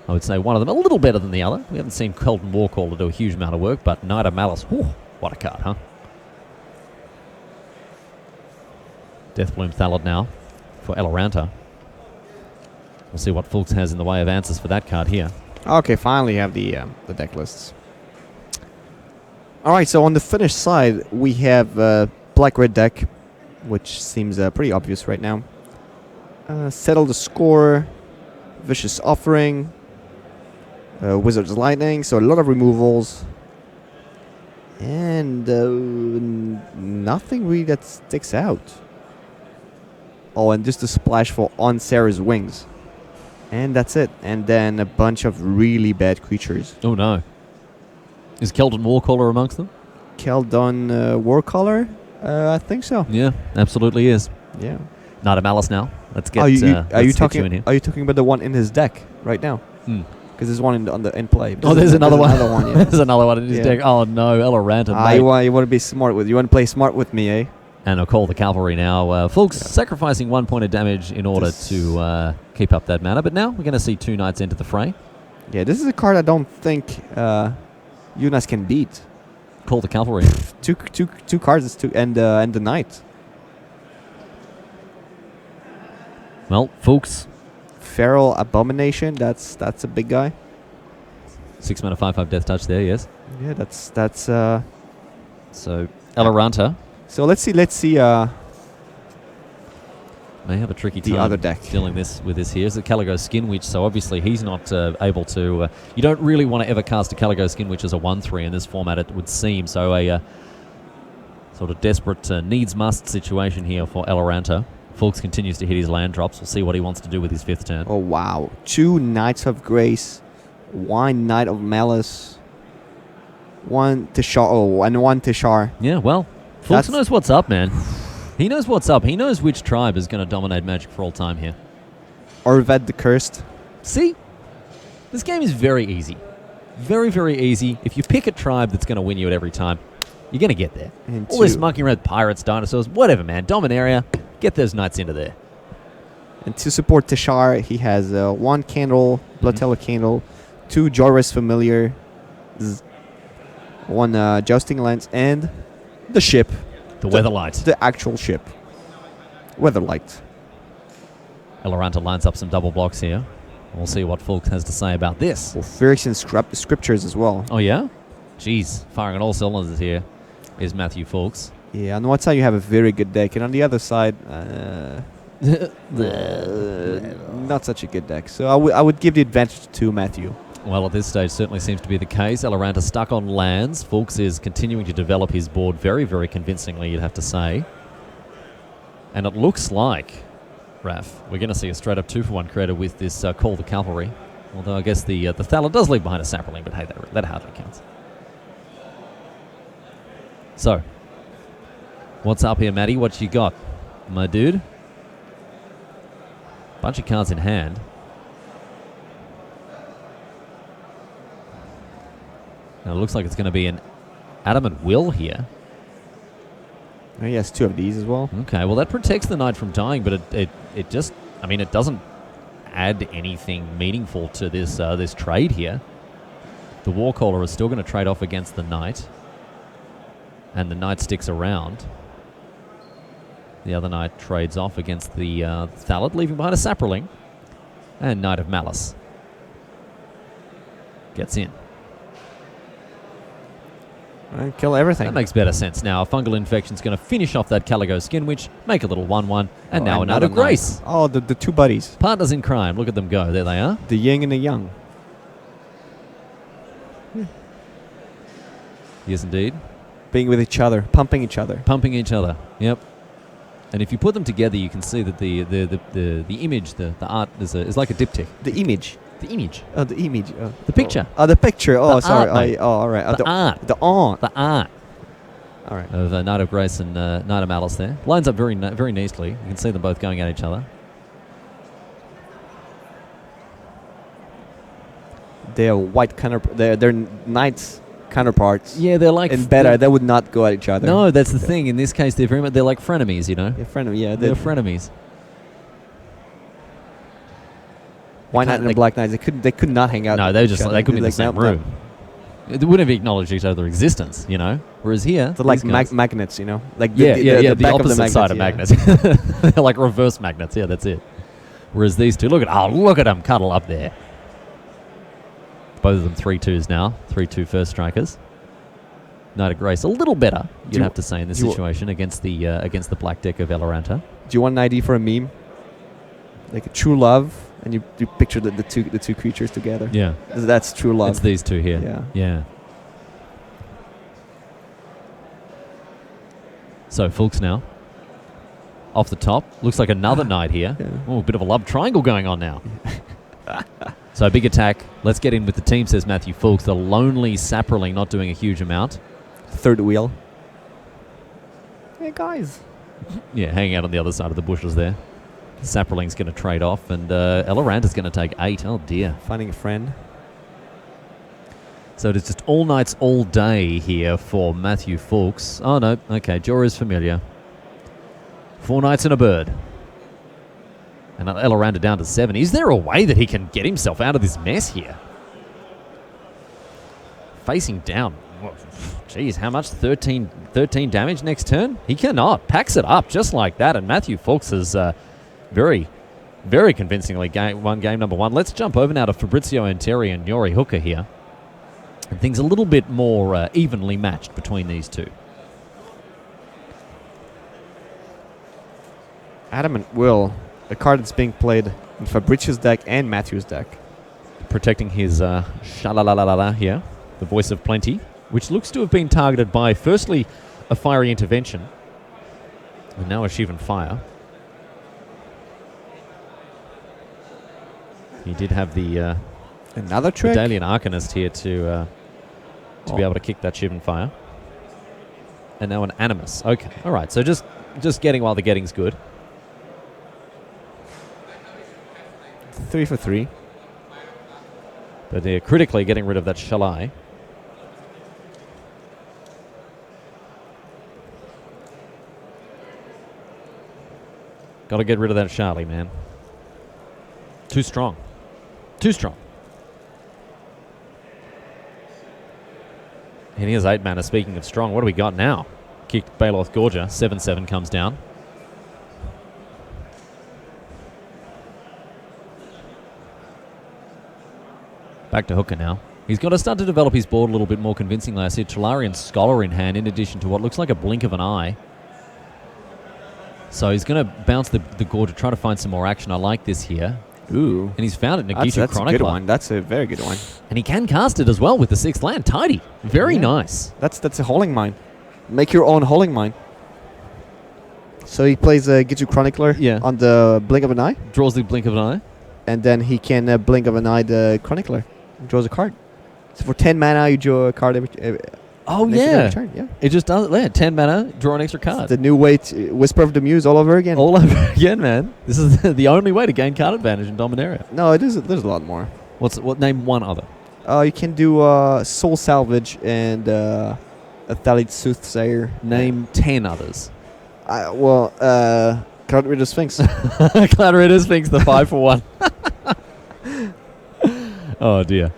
I would say one of them a little better than the other. We haven't seen Colton Warcaller do a huge amount of work, but Knight of Malice, what a card, huh? Deathbloom Thallid now for Eloranta. We'll see what Fuchs has in the way of answers for that card here. Okay, finally have the deck lists. All right, so on the Finnish side, we have black-red deck, which seems pretty obvious right now. Settle the Score, Vicious Offering, Wizard's Lightning, so a lot of removals. And nothing really that sticks out. Oh, and just a splash for On Sarah's Wings. And that's it. And then a bunch of really bad creatures. Oh, no. Is Keldon Warcaller amongst them? Keldon Warcaller? I think so. Yeah, absolutely is. Yeah. Knight of Malice now. Let's get are you talking talking? in here. Are you talking about the one in his deck right now? Because there's one in play. There's another one. Yeah. There's another one in his deck. Oh no, Eloranta. You want to be smart with. You want to play smart with me, eh? And I'll call the cavalry now. Fuchs sacrificing 1 point of damage in order to keep up that mana. But now we're going to see two knights enter the fray. Yeah, this is a card I don't think Jonas can beat. Call the cavalry. two cards and the knight. Well, Fuchs. Feral Abomination. That's a big guy. 6 mana 5/5 Death Touch there. Yes. Yeah, that's. So Eloranta. So let's see. May have a tricky the time other deck dealing with this here. Is it Caligo Skin Witch? So obviously he's not able to. You don't really want to ever cast a Caligo Skin Witch as a 1/3 in this format, it would seem. So a sort of desperate needs-must situation here for Eloranta. Fuchs continues to hit his land drops. We'll see what he wants to do with his 5th turn. Oh wow! 2 Knights of Grace, 1 Knight of Malice, 1 Tishar. Oh, and 1 Tishar. Yeah, well, Fuchs knows what's up, man. He knows what's up. He knows which tribe is going to dominate Magic for all time here. Orvad the Cursed. See? This game is very easy. Very, very easy. If you pick a tribe that's going to win you at every time, you're going to get there. And all this monkey around pirates, dinosaurs, whatever, man. Dominaria, get those knights into there. And to support Tishar, he has 1 Candle, Bloodteller Candle, 2 Joris Familiar, 1 Jousting Lance, and the ship. The Weatherlight. The actual ship. Weatherlight. Eloranta lines up some double blocks here. We'll see what Fuchs has to say about this. Well, Phyrexian Scriptures as well. Oh, yeah? Jeez, firing on all cylinders here is Matthew Fuchs. Yeah, on one side you have a very good deck, and on the other side, not such a good deck. So I would give the advantage to Matthew. Well, at this stage, certainly seems to be the case. Eloranta stuck on lands. Fuchs is continuing to develop his board very, very convincingly, you'd have to say. And it looks like, Raf, we're going to see a straight-up 2-for-1 creator with this Call the Cavalry. Although I guess the Thallid does leave behind a Sapperling, but hey, that hardly counts. So, What's up here, Matty? What you got, my dude? Bunch of cards in hand. Now it looks like it's going to be an Adamant Will here. Oh, he has 2 of these as well. Okay, well that protects the knight from dying, but it just, I mean, it doesn't add anything meaningful to this this trade here. The Warcaller is still going to trade off against the knight, and the knight sticks around. The other knight trades off against the Thallid, leaving behind a Saproling, and Knight of Malice gets in. And kill everything. That makes better sense now. A Fungal Infection's going to finish off that Caligo Skin Witch, make a little 1/1, and now another Grace. Oh, the 2 buddies. Partners in crime. Look at them go. There they are. The yin and the yang. Yes, indeed. Being with each other, pumping each other. Pumping each other. Yep. And if you put them together, you can see that the image, the art, is like a diptych. The image. The image. Oh, the image. The picture. Oh, the picture. Oh, The sorry. art, mate. All right. The art. The art. The art. All right. Of Knight of Grace and Knight of Malice there. Lines up very very nicely. You can see them both going at each other. They're white they're knights counterparts. Yeah, they're like... And better, they would not go at each other. No, that's the thing. In this case, they're very much... They're like frenemies, you know? They're frenemies, yeah. They're frenemies. White Knight and a Black Knight, they could not hang out. No, they couldn't be in the same room. They wouldn't have acknowledged each other's existence, you know? Whereas here... They're like magnets, you know? Like the back opposite of the side of magnets. They're like reverse magnets, yeah, that's it. Whereas these two, look at them cuddle up there. Both of them 3-2s now. 3-2 first strikers. Knight of Grace a little better, you'd have to say, in this situation against the black deck of Eloranta. Do you want an idea for a meme? Like a true love, and you picture the two creatures together. Yeah. That's true love. It's these two here. Yeah. Yeah. So Fulks now. Off the top. Looks like another knight here. Yeah. Oh, a bit of a love triangle going on now. So big attack. Let's get in with the team, says Matthew Fulks. The lonely Saproling not doing a huge amount. Third wheel. Hey, guys. Yeah, hanging out on the other side of the bushes there. Saproling's going to trade off, and Eloranta's going to take 8. Oh, dear. Finding a friend. So it is just all nights, all day here for Matthew Fulks. Oh, no. Okay, Jorah's familiar. 4 knights and a bird. And Eloranta down to 7. Is there a way that he can get himself out of this mess here? Facing down. Geez, how much? 13 damage next turn? He cannot. Packs it up just like that. And Matthew Fulks has very, very convincingly won game number 1. Let's jump over now to Fabrizio Anteri and Yori Hooker here. And things a little bit more evenly matched between these two. Adamant Will, a card that's being played in Fabrizio's deck and Matthew's deck. Protecting his shalalalala here, the Voice of Plenty, which looks to have been targeted by, firstly, a fiery intervention, and now a Shivan Fire. He did have the another trick? Medallion Arcanist here to be able to kick that Shivan Fire. And now an Animus. Okay, all right, so just getting while the getting's good. 3 for 3. But they're critically getting rid of that Shalai. Got to get rid of that Charlie, man. Too strong. Too strong. And here's 8 mana. Speaking of strong, what do we got now? Kicked Baloth Gorger. 7/7 comes down. Back to Hooker now. He's got to start to develop his board a little bit more convincingly. I see Trilarian Scholar in hand in addition to what looks like a blink of an eye. So he's going to bounce the Gorger, try to find some more action. I like this here. Ooh. And he's found it, Nagisha That's Chronicler. a good one. That's a very good one. And he can cast it as well with the 6th land. Tidy. Very nice. That's a Holding Mine. Make your own Holding Mine. So he plays a Giju Chronicler on the Blink of an Eye. Draws the Blink of an Eye. And then he can Blink of an Eye the Chronicler. Draws a card. So for 10 mana, you draw a card Oh, Next yeah. turn, yeah. It just does. Yeah, 10 mana, draw an extra card. The new way to Whisper of the Muse all over again. All over again, man. This is the only way to gain card advantage in Dominaria. No, it is. There's a lot more. Name one other. You can do Soul Salvage and a Thalid Soothsayer. Name 10 others. Cloud Rider Sphinx. Cloud Rider Sphinx, the 5 for 1. Oh, dear.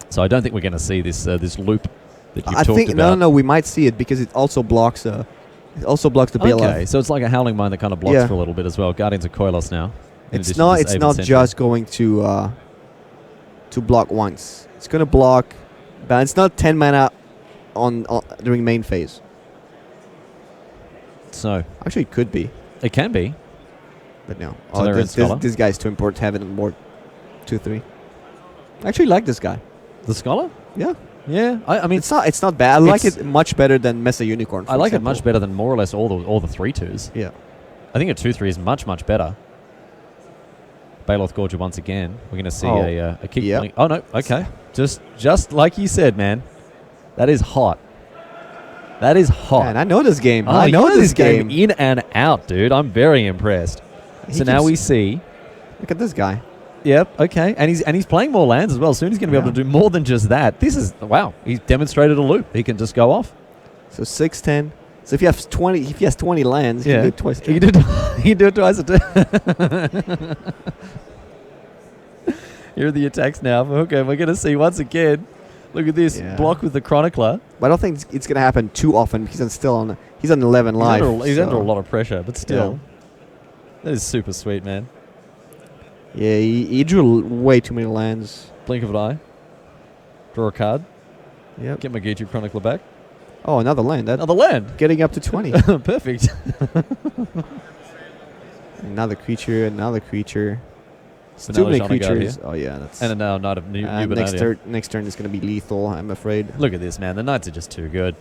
So I don't think we're going to see this loop that you've talked about. No, we might see it because it also blocks. It also blocks the BLF. Okay, so it's like a Howling Mine that kind of blocks for a little bit as well. Guardians of Koilos now. It's not just going to block once. It's going to block, but it's not 10 mana on during main phase. So actually, it could be. It can be, but no. This guy's too important to have it in board 2/3. I actually like this guy. The Scholar? Yeah. Yeah. I mean, it's not bad. I like it much better than Mesa Unicorn. I like it much better than more or less all the 3/2s. Yeah. I think a 2/3 is much better. Baloth Gorger once again. We're going to see a kick. Yep. Oh no. Okay. Just like you said, man. That is hot. That is hot. Man, I know this game. Oh, I know this game in and out, dude. I'm very impressed. So now we see. Look at this guy. Yep. Okay. And he's playing more lands as well. Soon he's going to be able to do more than just that. This is wow. He's demonstrated a loop. He can just go off. So 6/10. So if he has 20 lands, he can do it twice. He can do it twice a turn. Here are the attacks now for Hooker. We're going to see once again. Look at this block with the Chronicler. But I don't think it's going to happen too often because he's on 11 live. He's under a lot of pressure, but still. That is super sweet, man. Yeah, he drew way too many lands. Blink of an eye. Draw a card. Yep. Get my Gitu Chronicler back. Oh, another land. Another land. Getting up to 20. Perfect. Another creature. Too many creatures. Oh, yeah. That's and now Knight of New next turn is going to be lethal, I'm afraid. Look at this, man. The Knights are just too good.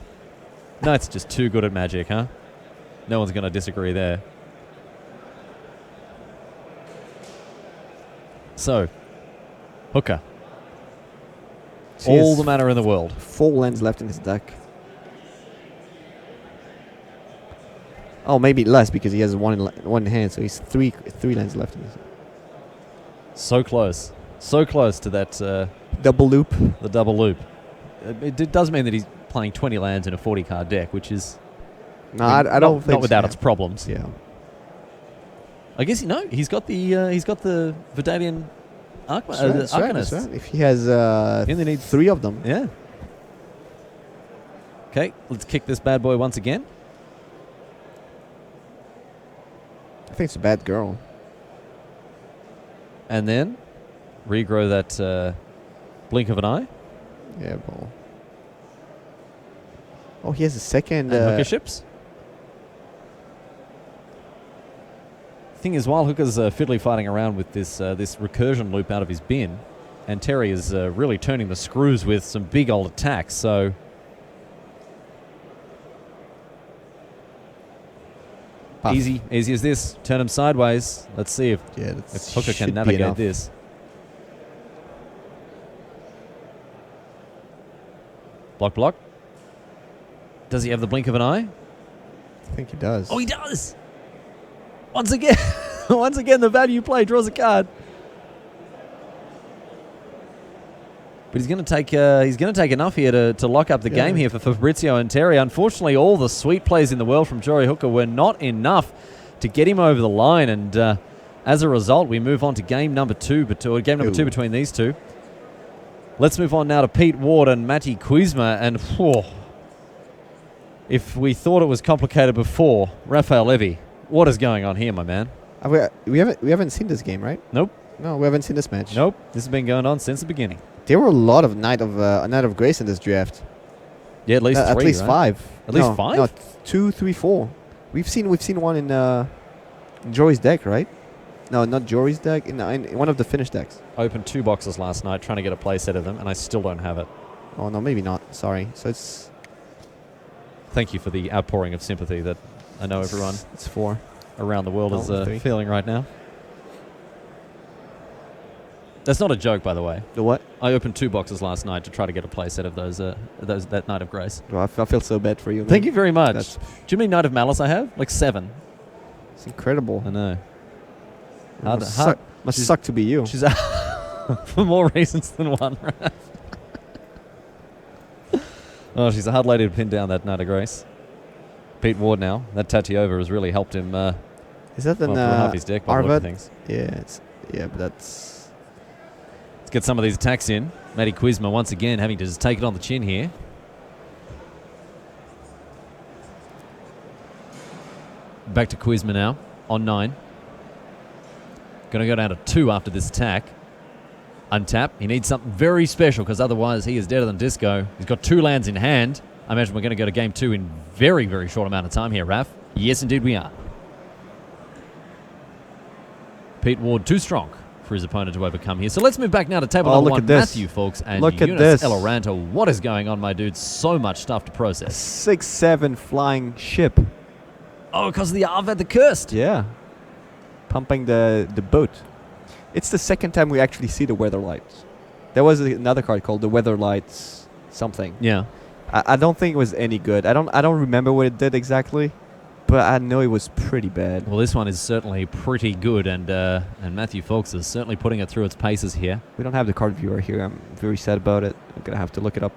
Knights are just too good at Magic, huh? No one's going to disagree there. So, Hooker. All the mana in the world. 4 lands left in his deck. Oh, maybe less because he has one in hand, so he's three lands left in his deck. So close. So close to that... double loop. The double loop. It does mean that he's playing 20 lands in a 40-card deck, which is... No, I don't think not without its problems. Yeah. I guess, he's got the Vidalian Arcanist. Arcanist. Right. If he has... he only needs 3 of them. Yeah. Okay, let's kick this bad boy once again. I think it's a bad girl. And then regrow that blink of an eye. Yeah, ball. Oh, he has a second... Hooker ships. Thing is, while Hooker's fiddly fighting around with this recursion loop out of his bin, and Terry is really turning the screws with some big old attacks, so... Buff. Easy as this. Turn him sideways. Let's see if Hooker can navigate this. Block. Does he have the blink of an eye? I think he does. Oh, he does! Once again, the value play draws a card. But he's going to take enough here to lock up the game here for Fabrizio and Terry. Unfortunately, all the sweet plays in the world from Jory Hooker were not enough to get him over the line, and as a result, we move on to game number 2 between these two. Let's move on now to Pete Ward and Matti Kuzma, and if we thought it was complicated before, Rafael Levy, what is going on here, my man? We haven't seen this game, right? Nope. No, we haven't seen this match. Nope. This has been going on since the beginning. There were a lot of Knight of Grace in this draft. Yeah, at least 3, at least right? 5. At least 5? No, 2, 3, 4. We've seen one in Jory's deck, right? No, not Jory's deck. In one of the Finnish decks. Opened 2 boxes last night trying to get a play set of them, and I still don't have it. Oh no, maybe not. Sorry. So it's. Thank you for the outpouring of sympathy that I know everyone. It's 4 around the world is feeling right now. That's not a joke, by the way. The what? I opened 2 boxes last night to try to get a play set of those that Night of Grace. Well, I feel so bad for you. Thank you very much. That's Do you mean Night of Malice I have? Like 7. It's incredible. I know. Must suck to be you. She's for more reasons than one. Oh, she's a hard lady to pin down, that Night of Grace. Pete Ward now. That Tatiova has really helped him. Is that an half his deck by the look of Arvad? things. Yeah, but that's... Let's get some of these attacks in. Matty Quizma once again having to just take it on the chin here. Back to Quizma now on 9. Going to go down to 2 after this attack. Untap. He needs something very special because otherwise he is deader than disco. He's got 2 lands in hand. I imagine we're going to go to game 2 in very, very short amount of time here, Raf. Yes, indeed we are. Pete Ward too strong for his opponent to overcome here. So let's move back now to table number 1. Matthew, folks, and Look at Eunice this. Eloranta. What is going on, my dude? So much stuff to process. 6/7 flying ship. Oh, because of the Arvad the Cursed. Yeah. Pumping the boat. It's the second time we actually see the Weather Lights. There was another card called the Weather Lights something. Yeah. I don't think it was any good. I don't remember what it did exactly, but I know it was pretty bad. Well, this one is certainly pretty good, and Matthew Folks is certainly putting it through its paces here. We don't have the card viewer here. I'm very sad about it. I'm going to have to look it up.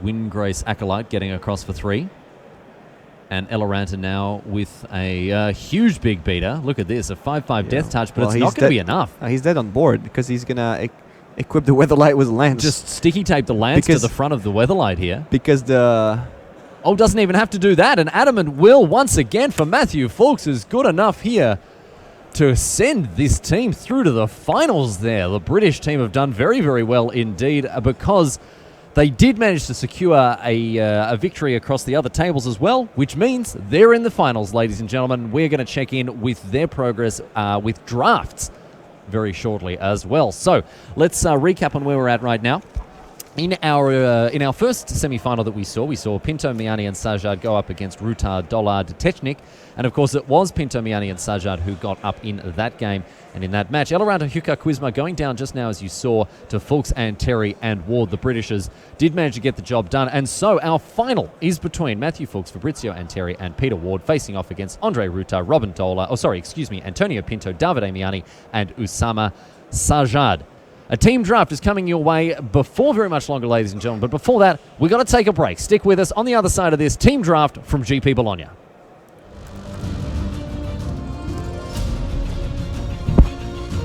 Windgrace Acolyte getting across for 3. And Eloranta now with a huge big beater. Look at this, a 5/5 Death Touch, but Well, it's not going to be enough. He's dead on board because he's going to equip the Weatherlight with lance. Just sticky tape the lance to the front of the Weatherlight here. Because the... Oh, doesn't even have to do that. An Adamant Will, once again, for Matthew Folks is good enough here to send this team through to the finals there. The British team have done very, very well indeed because they did manage to secure a victory across the other tables as well, which means they're in the finals, ladies and gentlemen. We're going to check in with their progress with drafts very shortly as well. So let's recap on where we're at right now. In our first semi-final that we saw Pinto, Miani, and Sajad go up against Rutar, Dollard, Technik, and of course it was Pinto, Miani, and Sajad who got up in that game and in that match. Eloranta, Huka, Quizma going down just now, as you saw, to Fulks and Terry and Ward. The Britishers did manage to get the job done, and so our final is between Matthew Fulks, Fabrizio and Terry, and Peter Ward facing off against Andre Rutar, Robin Dola, Antonio Pinto, Davide Miani, and Usama Sajad. A team draft is coming your way before very much longer, ladies and gentlemen. But before that, we've got to take a break. Stick with us on the other side of this team draft from GP Bologna.